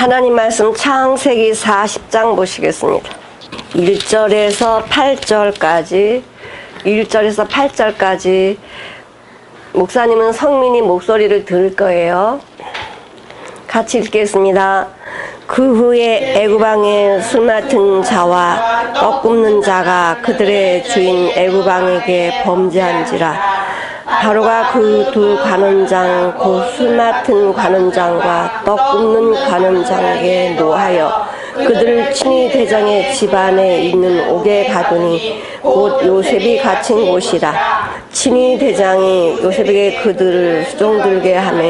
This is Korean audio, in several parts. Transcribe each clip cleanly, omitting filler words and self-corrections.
하나님 말씀 창세기 40장 보시겠습니다. 1절에서 8절까지 1절에서 8절까지 목사님은 성민이 목소리를 들을 거예요. 같이 읽겠습니다. 그 후에 애굽 왕의 술 맡은 자와 떡 굽는 자가 그들의 주인 애굽 왕에게 범죄한지라. 바로가 그 두 관원장 곧 술 맡은 관원장과 떡 굽는 관원장에게 노하여 그들을 친히 대장의 집 안에 있는 옥에 가두니 곧 요셉이 갇힌 곳이라. 친히 대장이 요셉에게 그들을 수종들게 하며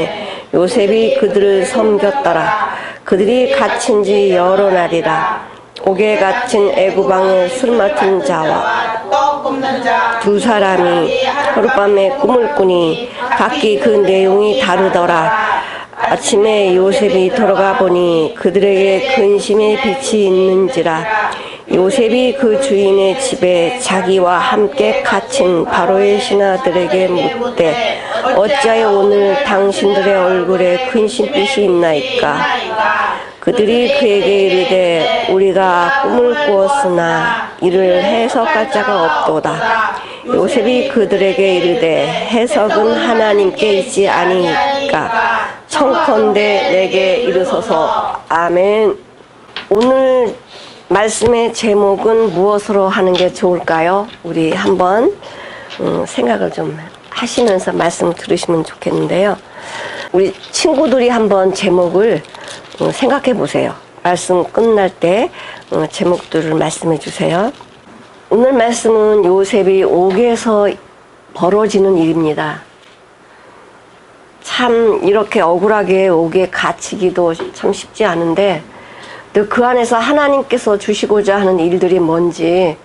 요셉이 그들을 섬겼더라. 그들이 갇힌 지 여러 날이라. 옥에 갇힌 애굽 왕의 술 맡은 자와 두 사람이 하룻밤에 꿈을 꾸니 각기 그 내용이 다르더라. 아침에 요셉이 들어가 보니 그들에게 근심의 빛이 있는지라. 요셉이 그 주인의 집에 자기와 함께 갇힌 바로의 신하들에게 묻되 어찌하여 오늘 당신들의 얼굴에 근심빛이 있나이까. 그들이 그에게 이르되 우리가 꿈을 꾸었으나 이를 해석할 자가 없도다. 요셉이 그들에게 이르되 해석은 하나님께 있지 아니니까 청컨대 내게 이르소서. 아멘. 오늘 말씀의 제목은 무엇으로 하는 게 좋을까요? 우리 한번 생각을 좀 하시면서 말씀 들으시면 좋겠는데요. 우리 친구들이 한번 제목을 생각해 보세요. 말씀 끝날 때 제목들을 말씀해 주세요. 오늘 말씀은 요셉이 옥에서 벌어지는 일입니다. 참 이렇게 억울하게 옥에 갇히기도 참 쉽지 않은데 또 그 안에서 하나님께서 주시고자 하는 일들이 뭔지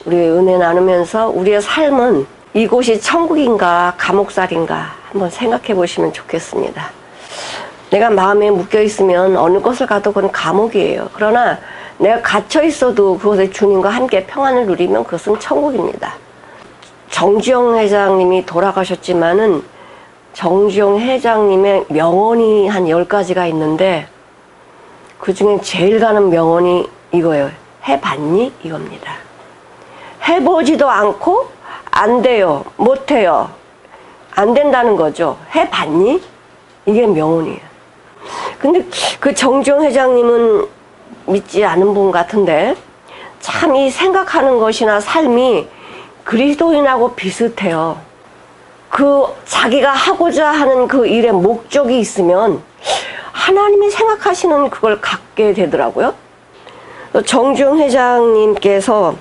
우리 은혜 나누면서 우리의 삶은 이곳이 천국인가 감옥살인가 한번 생각해 보시면 좋겠습니다. 내가 마음에 묶여 있으면 어느 곳을 가도 그건 감옥이에요. 그러나 내가 갇혀 있어도 그곳에 주님과 함께 평안을 누리면 그것은 천국입니다. 정주영 회장님이 돌아가셨지만은 정주영 회장님의 명언이 한 10가지가 있는데 그 중에 제일 가는 명언이 이거예요. 해봤니? 이겁니다. 해보지도 않고 안 돼요. 못해요. 안 된다는 거죠. 해봤니? 이게 명언이에요. 근데 그 정주영 회장님은 믿지 않은 분 같은데 참 이 생각하는 것이나 삶이 그리스도인하고 비슷해요. 그 자기가 하고자 하는 그 일의 목적이 있으면 하나님이 생각하시는 그걸 갖게 되더라고요. 정주영 회장님께서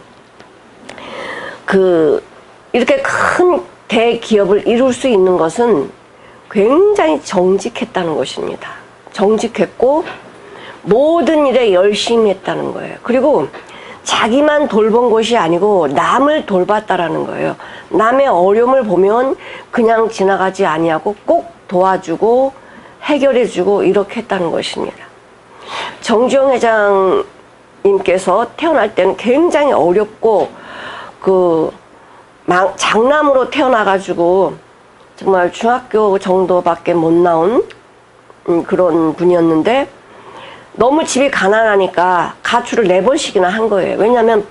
이렇게 큰 대기업을 이룰 수 있는 것은 굉장히 정직했다는 것입니다. 정직했고 모든 일에 열심히 했다는 거예요. 그리고 자기만 돌본 것이 아니고 남을 돌봤다라는 거예요. 남의 어려움을 보면 그냥 지나가지 아니하고 꼭 도와주고 해결해주고 이렇게 했다는 것입니다. 정주영 회장님께서 태어날 때는 굉장히 어렵고 장남으로 태어나가지고 정말 중학교 정도밖에 못 나온 그런 분이었는데 너무 집이 가난하니까 가출을 4번씩이나 한 거예요. 왜냐하면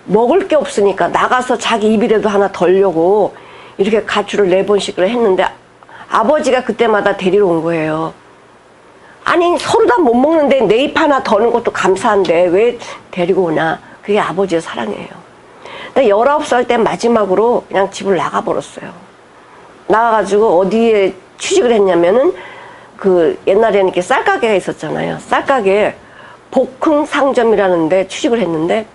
먹을 게 없으니까 나가서 자기 입이라도 하나 덜려고 이렇게 가출을 4번씩을 했는데 아버지가 그때마다 데리러 온 거예요. 아니 서로 다 못 먹는데 내 입 하나 더는 것도 감사한데 왜 데리고 오나. 그게 아버지의 사랑이에요. 근데 19살 때 마지막으로 그냥 집을 나가버렸어요. 나가가지고 어디에 취직을 했냐면은 옛날에는 이렇게 쌀가게가 있었잖아요. 쌀가게에 복흥상점이라는 데 취직을 했는데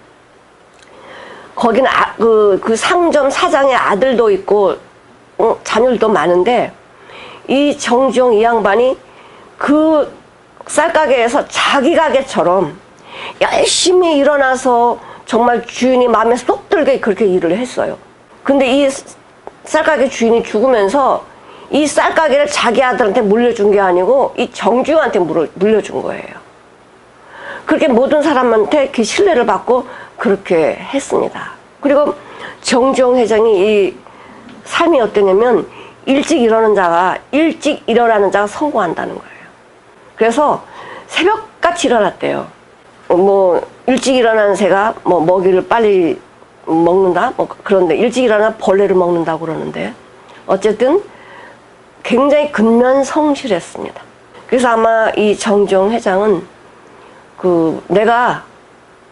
거기는 그 상점 사장의 아들도 있고 자녀들도 많은데 이 정주영 이 양반이 그 쌀가게에서 자기 가게처럼 열심히 일어나서 정말 주인이 마음에 쏙 들게 그렇게 일을 했어요. 근데 이 쌀가게 주인이 죽으면서 이 쌀가게를 자기 아들한테 물려준 게 아니고 이 정주영한테 물려준 거예요. 그렇게 모든 사람한테 그 신뢰를 받고 그렇게 했습니다. 그리고 정주영 회장이 이 삶이 어떠냐면 일찍 일어나는 자가 성공한다는 거예요. 그래서 새벽까지 새같이 일어났대요. 뭐 일찍 일어나는 새가 뭐 먹이를 빨리 먹는다? 뭐 그런데 일찍 일어나 벌레를 먹는다고 그러는데 어쨌든 굉장히 근면성실했습니다. 그래서 아마 이 정주영 회장은 내가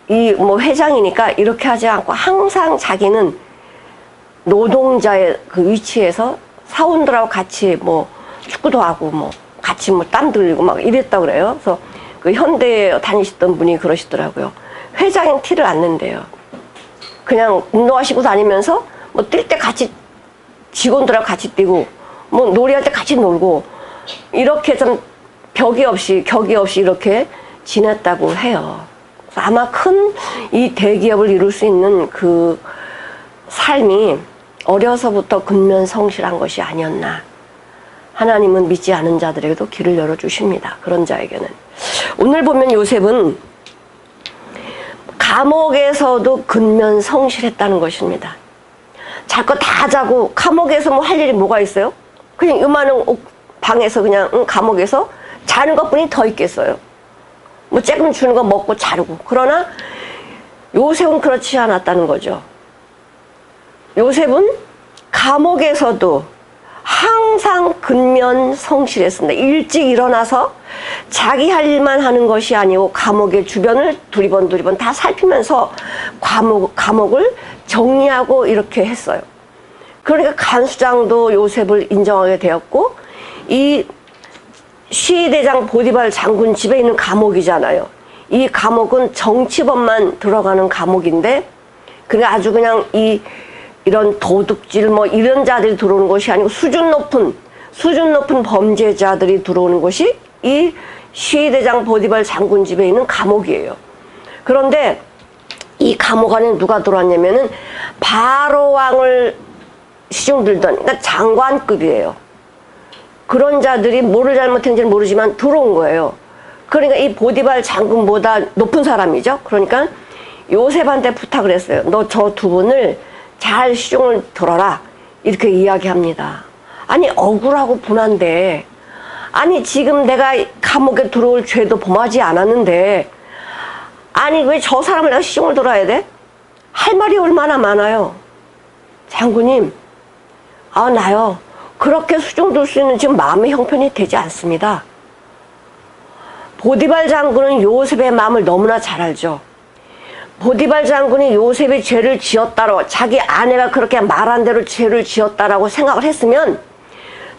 이 뭐 회장이니까 이렇게 하지 않고 항상 자기는 노동자의 그 위치에서 사원들하고 같이 뭐 축구도 하고 뭐 같이 뭐 땀 흘리고 막 이랬다고 그래요. 그래서 그 현대에 다니시던 분이 그러시더라고요. 회장인 티를 안 낸대요. 그냥 운동하시고 다니면서 뭐 뛸 때 같이 직원들하고 같이 뛰고 뭐 놀이할 때 같이 놀고 이렇게 좀 격이 없이 이렇게 지냈다고 해요. 그래서 아마 큰 이 대기업을 이룰 수 있는 그 삶이 어려서부터 근면성실한 것이 아니었나. 하나님은 믿지 않은 자들에게도 길을 열어주십니다. 그런 자에게는. 오늘 보면 요셉은 감옥에서도 근면성실했다는 것입니다. 잘 거 다 자고 감옥에서 뭐 할 일이 뭐가 있어요? 그냥 요만한 방에서 그냥 감옥에서 자는 것뿐이 더 있겠어요. 뭐 조금 주는 거 먹고 자르고. 그러나 요셉은 그렇지 않았다는 거죠. 요셉은 감옥에서도 항상 근면성실했습니다. 일찍 일어나서 자기 할 일만 하는 것이 아니고 감옥의 주변을 두리번 다 살피면서 감옥을 정리하고 이렇게 했어요. 그러니까 간수장도 요셉을 인정하게 되었고 이 시대장 보디발 장군 집에 있는 감옥이잖아요. 이 감옥은 정치범만 들어가는 감옥인데 그러니까 아주 그냥 이런 도둑질 뭐 이런 자들이 들어오는 것이 아니고 수준 높은 범죄자들이 들어오는 것이 이 시대장 보디발 장군 집에 있는 감옥이에요. 그런데 이 감옥 안에 누가 들어왔냐면은 바로 왕을 시중 들던 그러니까 장관급이에요. 그런 자들이 뭐를 잘못했는지는 모르지만 들어온 거예요. 그러니까 이 보디발 장군보다 높은 사람이죠. 그러니까 요셉한테 부탁을 했어요. 너 저 두 분을 잘 시중을 들어라. 이렇게 이야기합니다. 아니 억울하고 분한데 아니 지금 내가 감옥에 들어올 죄도 범하지 않았는데 아니 왜 저 사람을 내가 시중을 들어야 돼? 할 말이 얼마나 많아요. 장군님 나요 그렇게 수중 들 수 있는 지금 마음의 형편이 되지 않습니다. 보디발 장군은 요셉의 마음을 너무나 잘 알죠. 보디발 장군이 요셉이 죄를 지었다고 자기 아내가 그렇게 말한 대로 죄를 지었다라고 생각을 했으면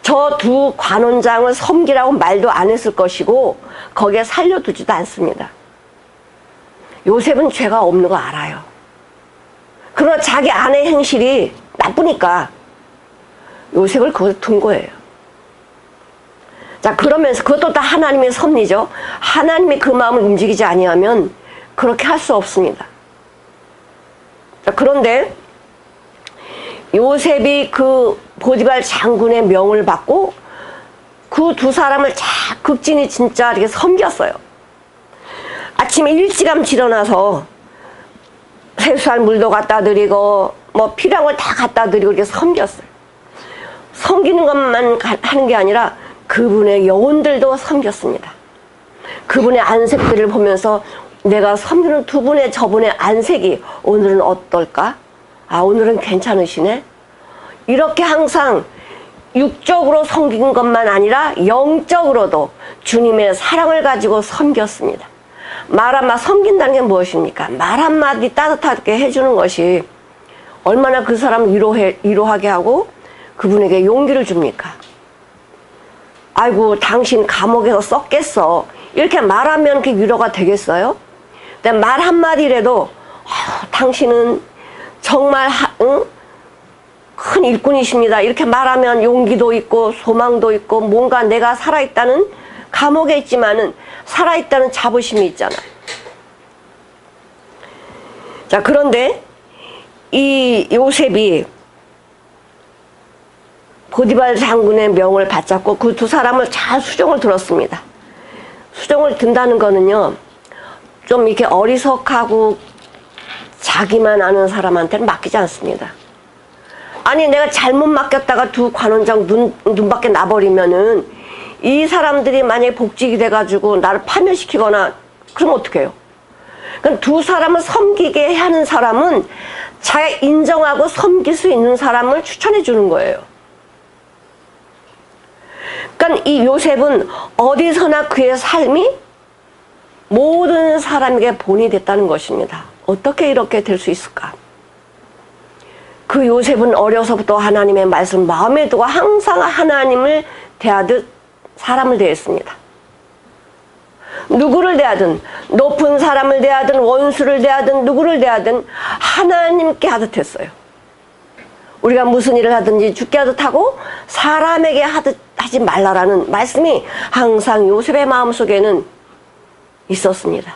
저 두 관원장을 섬기라고 말도 안 했을 것이고 거기에 살려두지도 않습니다. 요셉은 죄가 없는 거 알아요. 그러나 자기 아내의 행실이 나쁘니까 요셉을 거기에 둔 거예요. 자, 그러면서 그것도 다 하나님의 섭리죠. 하나님이 그 마음을 움직이지 아니하면 그렇게 할 수 없습니다. 자, 그런데 요셉이 그 보디발 장군의 명을 받고 그 두 사람을 극진히 진짜 이렇게 섬겼어요. 아침에 일찌감치 일어나서 세수할 물도 갖다 드리고 뭐 필요한 걸 다 갖다 드리고 이렇게 섬겼어요. 섬기는 것만 하는 게 아니라 그분의 영혼들도 섬겼습니다. 그분의 안색들을 보면서 내가 섬기는 두 분의 저분의 안색이 오늘은 어떨까? 오늘은 괜찮으시네? 이렇게 항상 육적으로 섬긴 것만 아니라 영적으로도 주님의 사랑을 가지고 섬겼습니다. 말 한마디 섬긴다는 게 무엇입니까? 말 한마디 따뜻하게 해주는 것이 얼마나 그 사람을 위로하게 하고 그분에게 용기를 줍니까? 아이고 당신 감옥에서 썩겠어 이렇게 말하면 그게 위로가 되겠어요? 근데 말 한마디라도 당신은 정말 큰 일꾼이십니다 이렇게 말하면 용기도 있고 소망도 있고 뭔가 내가 살아있다는 감옥에 있지만은 살아있다는 자부심이 있잖아요. 자, 그런데 이 요셉이 보디발 장군의 명을 받잡고 그 두 사람을 잘 수종을 들었습니다. 수종을 든다는 거는요, 좀 이렇게 어리석하고 자기만 아는 사람한테는 맡기지 않습니다. 아니, 내가 잘못 맡겼다가 두 관원장 눈밖에 나버리면은 이 사람들이 만약에 복직이 돼가지고 나를 파면시키거나 그럼 어떻게 해요? 그럼 두 사람을 섬기게 하는 사람은 자기가 인정하고 섬길 수 있는 사람을 추천해 주는 거예요. 그러니까 이 요셉은 어디서나 그의 삶이 모든 사람에게 본이 됐다는 것입니다. 어떻게 이렇게 될 수 있을까? 그 요셉은 어려서부터 하나님의 말씀 마음에 두고 항상 하나님을 대하듯 사람을 대했습니다. 누구를 대하든, 높은 사람을 대하든, 원수를 대하든, 누구를 대하든 하나님께 하듯 했어요. 우리가 무슨 일을 하든지 죽게 하듯 하고 사람에게 하듯 하지 말라라는 말씀이 항상 요셉의 마음속에는 있었습니다.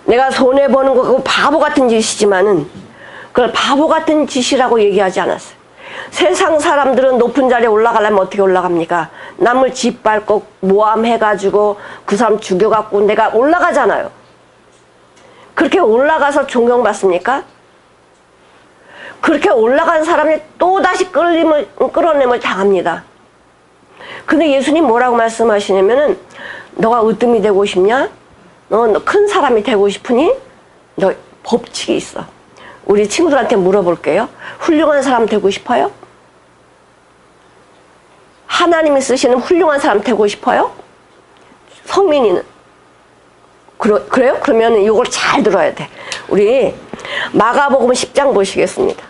내가 손해보는 거 그거 바보 같은 짓이지만은 그걸 바보 같은 짓이라고 얘기하지 않았어요. 세상 사람들은 높은 자리에 올라가려면 어떻게 올라갑니까? 남을 짓밟고 모함해가지고 그 사람 죽여갖고 내가 올라가잖아요. 그렇게 올라가서 존경받습니까? 그렇게 올라간 사람이 또다시 끌어내림을 당합니다. 근데 예수님 뭐라고 말씀하시냐면은 너가 으뜸이 되고 싶냐? 너 큰 사람이 되고 싶으니? 너 법칙이 있어. 우리 친구들한테 물어볼게요. 훌륭한 사람 되고 싶어요? 하나님이 쓰시는 훌륭한 사람 되고 싶어요? 성민이는? 그래요? 그러면 이걸 잘 들어야 돼. 우리 마가복음 10장 보시겠습니다.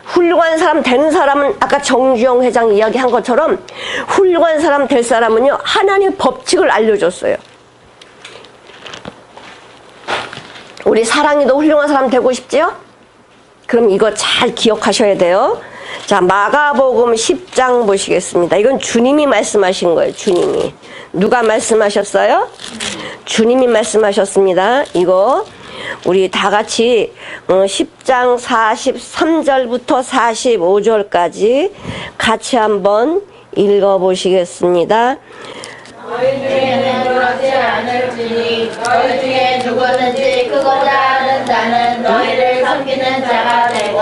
훌륭한 사람 되는 사람은 아까 정주영 회장 이야기한 것처럼 훌륭한 사람 될 사람은요, 하나님의 법칙을 알려줬어요. 우리 사랑이도 훌륭한 사람 되고 싶지요? 그럼 이거 잘 기억하셔야 돼요. 자, 마가복음 10장 보시겠습니다. 이건 주님이 말씀하신 거예요. 주님이. 누가 말씀하셨어요? 주님이 말씀하셨습니다. 이거 우리 다 같이 10장 43절부터 45절까지 같이 한번 읽어보시겠습니다. 너희 중에는 그렇지 않을지니 너희 중에 누구든지 크고자 하는 자는 너희를 섬기는 자가 되고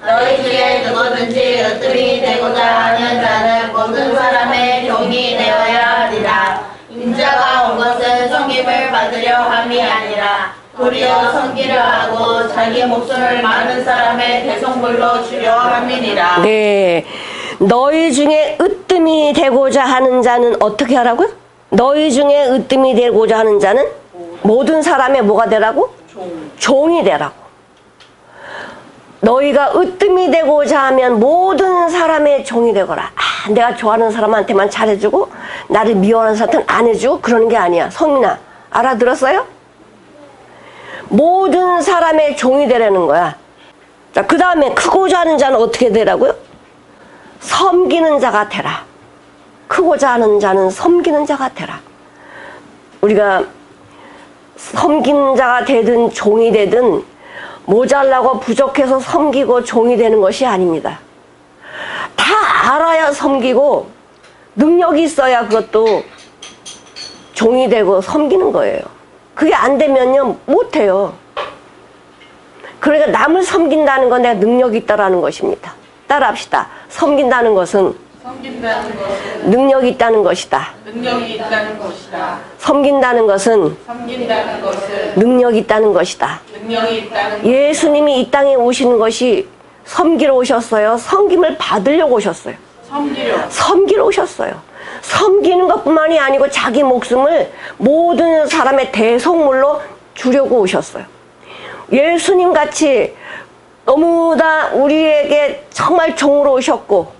너희 중에 누구든지 으뜸이 되고자 하는 자는 모든 사람의 종이 되어야 하리라. 인자가 온 것은 섬김을 받으려 함이 아니라 도리어 섬기려 하고 자기 목숨을 많은 사람의 대속물로 주려 함이니라. 네, 너희 중에 으뜸이 되고자 하는 자는 어떻게 하라고요? 너희 중에 으뜸이 되고자 하는 자는 모든 사람의 뭐가 되라고? 종이 되라고. 너희가 으뜸이 되고자 하면 모든 사람의 종이 되거라. 아, 내가 좋아하는 사람한테만 잘해주고 나를 미워하는 사람한테는 안 해주고 그러는 게 아니야. 성민아, 알아들었어요? 모든 사람의 종이 되라는 거야. 자, 그 다음에 크고자 하는 자는 어떻게 되라고요? 섬기는 자가 되라. 크고자 하는 자는 섬기는 자가 되라. 우리가 섬기는 자가 되든 종이 되든 모자라고 부족해서 섬기고 종이 되는 것이 아닙니다. 다 알아야 섬기고 능력이 있어야 그것도 종이 되고 섬기는 거예요. 그게 안 되면요 못해요. 그러니까 남을 섬긴다는 건 내가 능력이 있다라는 것입니다. 따라합시다. 섬긴다는 것은 능력이 있다는 것이다. 능력이 있다는 것이다. 섬긴다는 것은 능력이 있다는 것이다. 능력이 있다는 예수님이 이 땅에 오시는 것이 섬기러 오셨어요? 섬김을 받으려고 오셨어요? 섬기러 오셨어요. 섬기는 것뿐만이 아니고 자기 목숨을 모든 사람의 대속물로 주려고 오셨어요. 예수님 같이 너무나 우리에게 정말 종으로 오셨고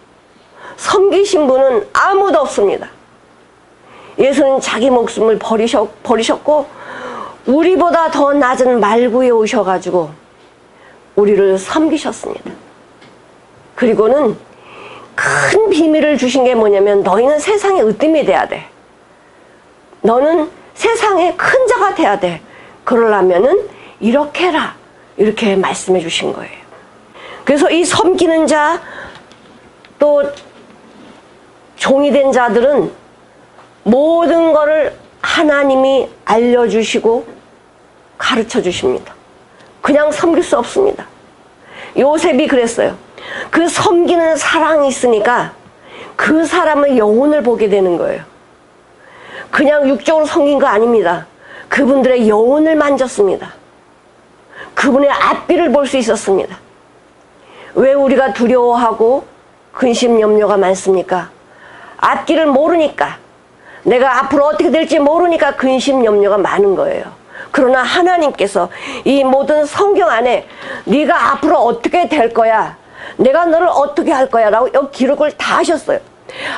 섬기신 분은 아무도 없습니다. 예수는 자기 목숨을 버리셨고 우리보다 더 낮은 말구에 오셔가지고 우리를 섬기셨습니다. 그리고는 큰 비밀을 주신 게 뭐냐면 너희는 세상에 으뜸이 돼야 돼. 너는 세상에 큰 자가 돼야 돼. 그러려면은 이렇게 해라. 이렇게 말씀해 주신 거예요. 그래서 이 섬기는 자, 또 종이 된 자들은 모든 것을 하나님이 알려주시고 가르쳐 주십니다. 그냥 섬길 수 없습니다. 요셉이 그랬어요. 그 섬기는 사랑이 있으니까 그 사람의 영혼을 보게 되는 거예요. 그냥 육적으로 섬긴 거 아닙니다. 그분들의 영혼을 만졌습니다. 그분의 앞길을 볼 수 있었습니다. 왜 우리가 두려워하고 근심 염려가 많습니까? 앞길을 모르니까, 내가 앞으로 어떻게 될지 모르니까 근심 염려가 많은 거예요. 그러나 하나님께서 이 모든 성경 안에 네가 앞으로 어떻게 될 거야, 내가 너를 어떻게 할 거야 라고 여기 기록을 다 하셨어요.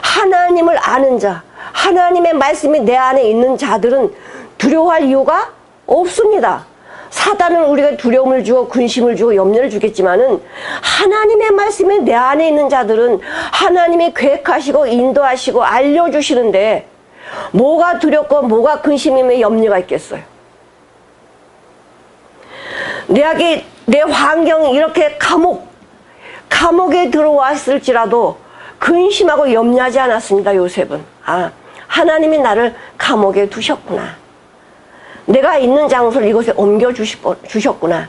하나님을 아는 자, 하나님의 말씀이 내 안에 있는 자들은 두려워할 이유가 없습니다. 사단은 우리가 두려움을 주고 근심을 주고 염려를 주겠지만은 하나님의 말씀이 내 안에 있는 자들은 하나님이 계획하시고 인도하시고 알려주시는데 뭐가 두렵고 뭐가 근심이며 염려가 있겠어요. 내 환경이 이렇게 감옥에 들어왔을지라도 근심하고 염려하지 않았습니다. 요셉은. 아, 하나님이 나를 감옥에 두셨구나. 내가 있는 장소를 이곳에 옮겨주셨구나.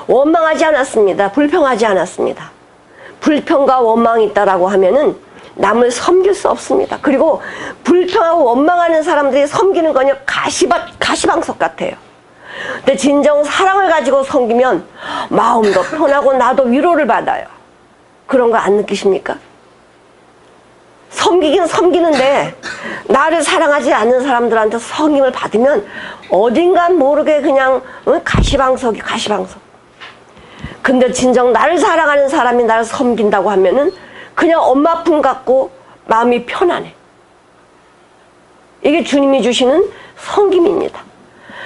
원망하지 않았습니다. 불평하지 않았습니다. 불평과 원망이 있다라고 하면은 남을 섬길 수 없습니다. 그리고 불평하고 원망하는 사람들이 섬기는 거는 가시방석 같아요. 근데 진정 사랑을 가지고 섬기면 마음도 편하고 나도 위로를 받아요. 그런 거 안 느끼십니까? 섬기긴 섬기는데 나를 사랑하지 않는 사람들한테 섬김을 받으면 어딘간 모르게 그냥 가시방석. 근데 진정 나를 사랑하는 사람이 나를 섬긴다고 하면은 그냥 엄마 품 같고 마음이 편안해. 이게 주님이 주시는 섬김입니다.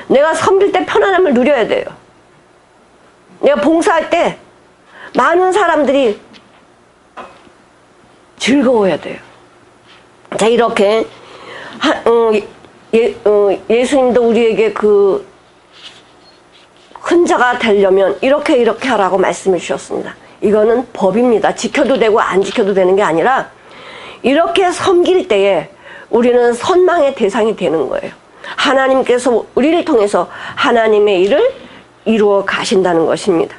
내가 섬길 때 편안함을 누려야 돼요. 내가 봉사할 때 많은 사람들이 즐거워야 돼요. 자, 이렇게 예수님도 우리에게 그 큰자가 되려면 이렇게 하라고 말씀해 주셨습니다. 이거는 법입니다. 지켜도 되고 안 지켜도 되는 게 아니라 이렇게 섬길 때에 우리는 선망의 대상이 되는 거예요. 하나님께서 우리를 통해서 하나님의 일을 이루어 가신다는 것입니다.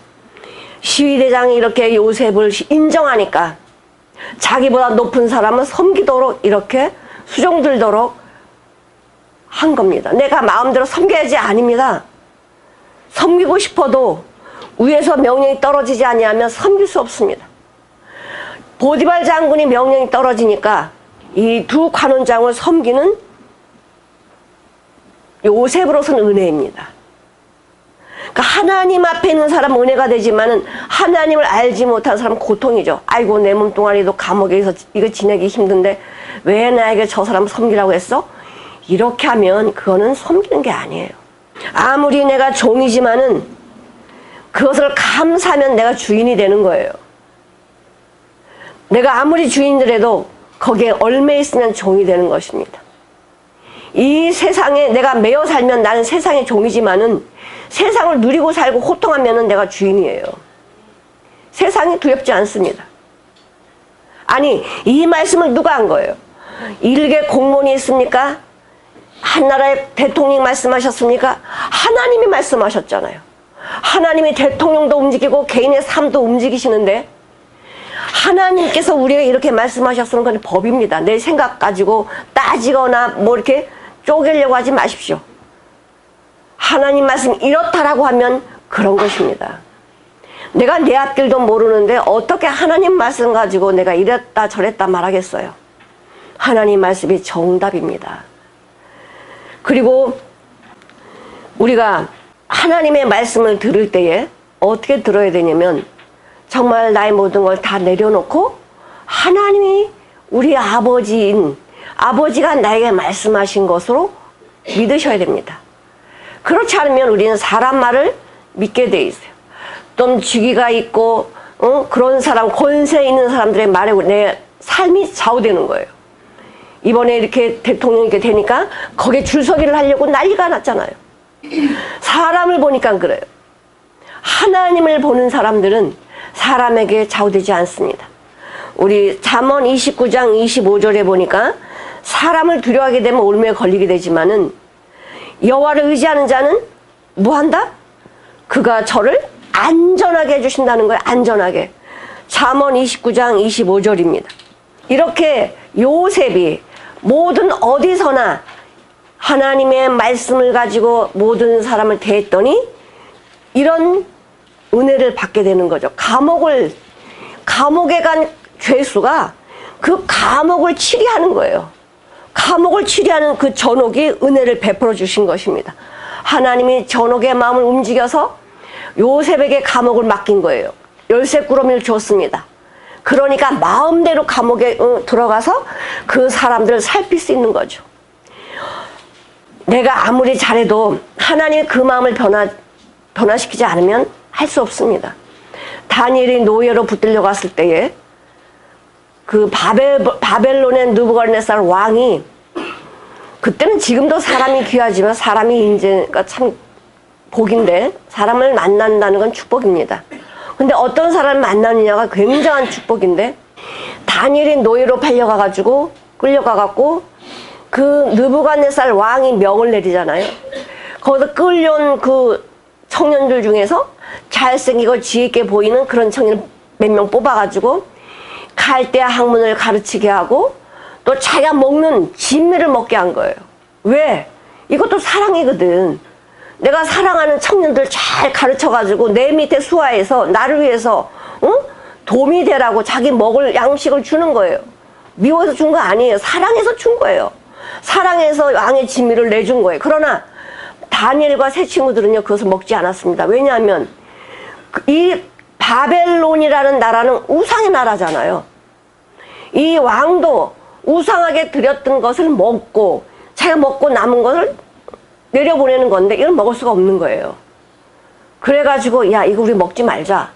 시위대장이 이렇게 요셉을 인정하니까 자기보다 높은 사람은 섬기도록 이렇게 수종들도록 한 겁니다. 내가 마음대로 섬겨야지 아닙니다. 섬기고 싶어도 위에서 명령이 떨어지지 아니하면 섬길 수 없습니다. 보디발 장군이 명령이 떨어지니까 이 두 관원장을 섬기는 요셉으로서는 은혜입니다. 그러니까 하나님 앞에 있는 사람은 은혜가 되지만은 하나님을 알지 못한 사람은 고통이죠. 아이고, 내 몸뚱아리도 감옥에서 이거 지내기 힘든데 왜 나에게 저 사람 섬기라고 했어? 이렇게 하면 그거는 섬기는 게 아니에요. 아무리 내가 종이지만은 그것을 감사하면 내가 주인이 되는 거예요. 내가 아무리 주인이라도 거기에 얽매 있으면 종이 되는 것입니다. 이 세상에 내가 매여 살면 나는 세상의 종이지만은 세상을 누리고 살고 호통하면은 내가 주인이에요. 세상이 두렵지 않습니다. 아니, 이 말씀을 누가 한 거예요? 일개 공무원이 있습니까? 한 나라의 대통령이 말씀하셨습니까? 하나님이 말씀하셨잖아요. 하나님이 대통령도 움직이고 개인의 삶도 움직이시는데 하나님께서 우리에게 이렇게 말씀하셨으면 그건 법입니다. 내 생각 가지고 따지거나 뭐 이렇게 쪼개려고 하지 마십시오. 하나님 말씀 이렇다라고 하면 그런 것입니다. 내가 내 앞길도 모르는데 어떻게 하나님 말씀 가지고 내가 이랬다 저랬다 말하겠어요. 하나님 말씀이 정답입니다. 그리고 우리가 하나님의 말씀을 들을 때에 어떻게 들어야 되냐면 정말 나의 모든 걸 다 내려놓고 하나님이 우리 아버지가 나에게 말씀하신 것으로 믿으셔야 됩니다. 그렇지 않으면 우리는 사람 말을 믿게 돼 있어요. 좀 주기가 있고 그런 사람, 권세 있는 사람들의 말에 내 삶이 좌우되는 거예요. 이번에 이렇게 대통령이 이렇게 되니까 거기에 줄서기를 하려고 난리가 났잖아요. 사람을 보니까 그래요. 하나님을 보는 사람들은 사람에게 좌우되지 않습니다. 우리 잠언 29장 25절에 보니까 사람을 두려워하게 되면 올무에 걸리게 되지만은 여호와를 의지하는 자는 뭐한다? 그가 저를 안전하게 해주신다는 거예요. 안전하게. 잠언 29장 25절입니다. 이렇게 요셉이 모든 어디서나 하나님의 말씀을 가지고 모든 사람을 대했더니 이런 은혜를 받게 되는 거죠. 감옥에 간 죄수가 그 감옥을 치리하는 거예요. 감옥을 치리하는 그 전옥이 은혜를 베풀어 주신 것입니다. 하나님이 전옥의 마음을 움직여서 요셉에게 감옥을 맡긴 거예요. 열쇠 꾸러미를 줬습니다. 그러니까 마음대로 감옥에 들어가서 그 사람들을 살필 수 있는 거죠. 내가 아무리 잘해도 하나님의 그 마음을 변화시키지 않으면 할 수 없습니다. 다니엘이 노예로 붙들려 갔을 때에 그 바벨론의 느부갓네살 왕이, 그때는 지금도 사람이 귀하지만 사람이 인재가 참 복인데, 사람을 만난다는 건 축복입니다. 근데 어떤 사람을 만나느냐가 굉장한 축복인데, 다니엘이 노예로 끌려가갖고 그 느부갓네살 왕이 명을 내리잖아요. 거기서 끌려온 그 청년들 중에서 잘생기고 지혜있게 보이는 그런 청년 몇 명 뽑아가지고 갈대아 학문을 가르치게 하고 또 자기가 먹는 진미를 먹게 한 거예요. 왜? 이것도 사랑이거든. 내가 사랑하는 청년들 잘 가르쳐가지고 내 밑에 수하해서 나를 위해서 도움이 되라고 자기 먹을 양식을 주는 거예요. 미워서 준 거 아니에요. 사랑해서 준 거예요. 사랑해서 왕의 진미를 내준 거예요. 그러나 다니엘과 세 친구들은요, 그것을 먹지 않았습니다. 왜냐하면 이 바벨론이라는 나라는 우상의 나라잖아요. 이 왕도 우상하게 드렸던 것을 먹고 자기가 먹고 남은 것을 내려보내는 건데 이걸 먹을 수가 없는 거예요. 그래가지고 야, 이거 우리 먹지 말자.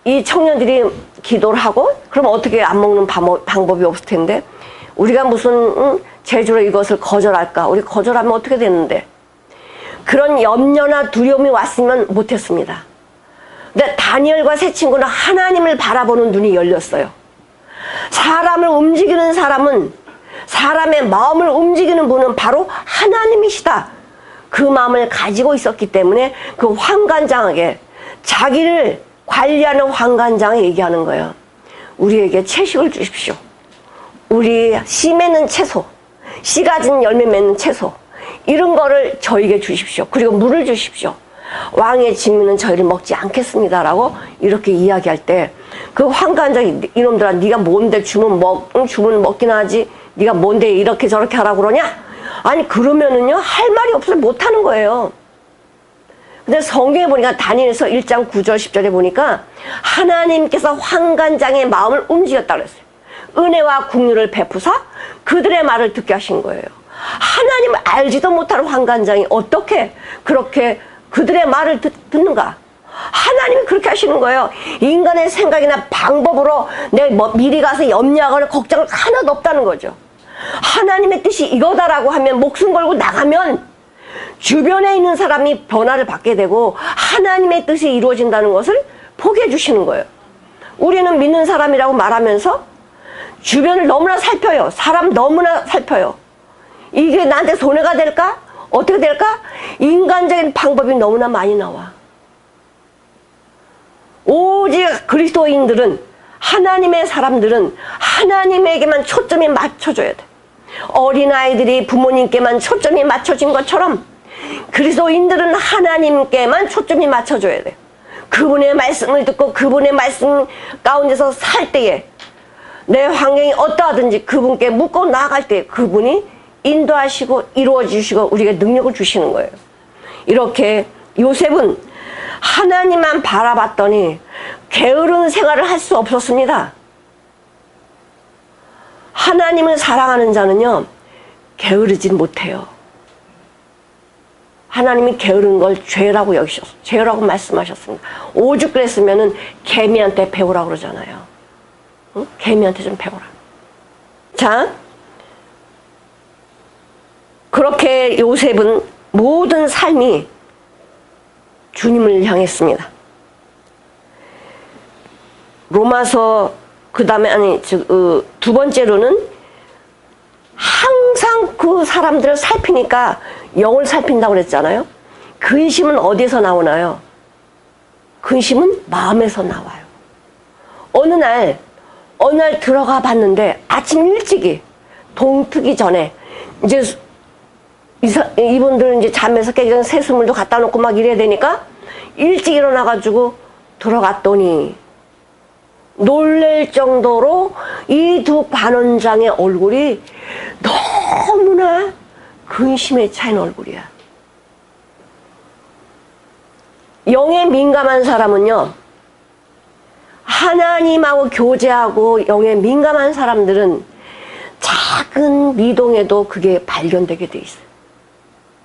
이 청년들이 기도를 하고, 그럼 어떻게 안 먹는 방법이 없을 텐데 우리가 무슨 제주로 이것을 거절할까? 우리 거절하면 어떻게 되는데? 그런 염려나 두려움이 왔으면 못했습니다. 근데 다니엘과 세 친구는 하나님을 바라보는 눈이 열렸어요. 사람을 움직이는 사람은, 사람의 마음을 움직이는 분은 바로 하나님이시다. 그 마음을 가지고 있었기 때문에 그 환관장에게, 자기를 관리하는 환관장에 얘기하는 거예요. 우리에게 채식을 주십시오. 우리 씨 맺는 채소, 씨 가진 열매 맺는 채소, 이런 거를 저에게 주십시오. 그리고 물을 주십시오. 왕의 진미는 저희를 먹지 않겠습니다. 라고 이렇게 이야기할 때 그 환관장이, 이놈들아 네가 뭔데 주면 먹긴 하지, 네가 뭔데 이렇게 저렇게 하라고 그러냐? 아니 그러면은요 할 말이 없어서 못하는 거예요. 근데 성경에 보니까 다니엘서 1장 9절 10절에 보니까 하나님께서 환관장의 마음을 움직였다 그랬어요. 은혜와 긍휼을 베푸사 그들의 말을 듣게 하신 거예요. 하나님을 알지도 못하는 환관장이 어떻게 그렇게 그들의 말을 듣는가? 하나님이 그렇게 하시는 거예요. 인간의 생각이나 방법으로 내가 미리 가서 염려하거나 걱정을 하나도 없다는 거죠. 하나님의 뜻이 이거다라고 하면 목숨 걸고 나가면 주변에 있는 사람이 변화를 받게 되고 하나님의 뜻이 이루어진다는 것을 보게 해주시는 거예요. 우리는 믿는 사람이라고 말하면서 주변을 너무나 살펴요. 사람 너무나 살펴요. 이게 나한테 손해가 될까? 어떻게 될까? 인간적인 방법이 너무나 많이 나와. 오직 그리스도인들은, 하나님의 사람들은 하나님에게만 초점이 맞춰져야 돼. 어린아이들이 부모님께만 초점이 맞춰진 것처럼 그리스도인들은 하나님께만 초점이 맞춰져야 돼. 그분의 말씀을 듣고 그분의 말씀 가운데서 살 때에 내 환경이 어떠하든지 그분께 묻고 나아갈 때 그분이 인도하시고 이루어주시고 우리에게 능력을 주시는 거예요. 이렇게 요셉은 하나님만 바라봤더니 게으른 생활을 할 수 없었습니다. 하나님을 사랑하는 자는요 게으르지 못해요. 하나님이 게으른 걸 죄라고 여기셨어요. 죄라고 말씀하셨습니다. 오죽 그랬으면은 개미한테 배우라고 그러잖아요. 응? 개미한테 좀 배우라. 자, 그렇게 요셉은 모든 삶이 주님을 향했습니다. 로마서 그 다음에 두 번째로는 항상 그 사람들을 살피니까 영을 살핀다고 그랬잖아요. 근심은 어디서 나오나요? 근심은 마음에서 나와요. 어느 날 들어가 봤는데 아침 일찍이 동트기 전에 이제 이분들은 이제 잠에서 깨기 전에 세수물도 갖다 놓고 막 이래야 되니까 일찍 일어나가지고 들어갔더니 놀랄 정도로 이 두 관원장의 얼굴이 너무나 근심에 차인 얼굴이야. 영에 민감한 사람은요, 하나님하고 교제하고 영에 민감한 사람들은 작은 미동에도 그게 발견되게 돼 있어요.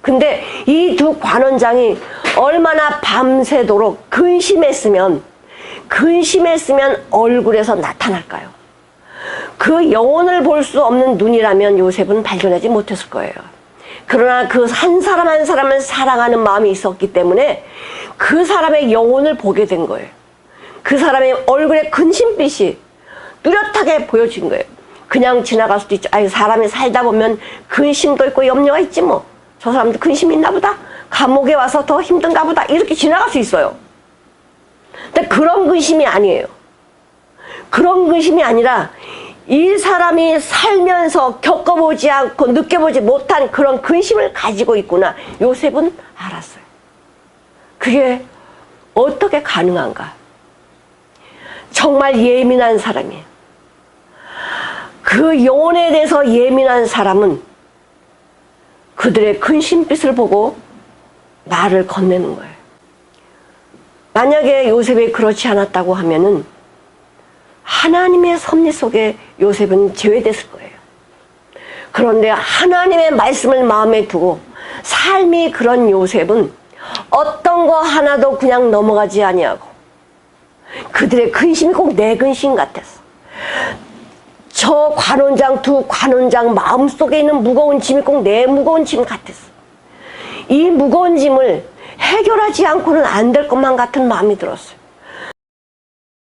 근데 이 두 관원장이 얼마나 밤새도록 근심했으면 얼굴에서 나타날까요? 그 영혼을 볼 수 없는 눈이라면 요셉은 발견하지 못했을 거예요. 그러나 그 한 사람 한 사람을 사랑하는 마음이 있었기 때문에 그 사람의 영혼을 보게 된 거예요. 그 사람의 얼굴에 근심빛이 뚜렷하게 보여진 거예요. 그냥 지나갈 수도 있죠. 아니, 사람이 살다 보면 근심도 있고 염려가 있지 뭐. 저 사람도 근심이 있나 보다. 감옥에 와서 더 힘든가 보다. 이렇게 지나갈 수 있어요. 근데 그런 근심이 아니에요. 그런 근심이 아니라 이 사람이 살면서 겪어보지 않고 느껴보지 못한 그런 근심을 가지고 있구나. 요셉은 알았어요. 그게 어떻게 가능한가? 정말 예민한 사람이에요. 그 영혼에 대해서 예민한 사람은 그들의 근심빛을 보고 말을 건네는 거예요. 만약에 요셉이 그렇지 않았다고 하면은 하나님의 섭리 속에 요셉은 제외됐을 거예요. 그런데 하나님의 말씀을 마음에 두고 삶이 그런 요셉은 어떤 거 하나도 그냥 넘어가지 아니하고 그들의 근심이 꼭 내 근심 같았어. 저 관원장, 두 관원장 마음속에 있는 무거운 짐이 꼭 내 무거운 짐 같았어. 이 무거운 짐을 해결하지 않고는 안 될 것만 같은 마음이 들었어요.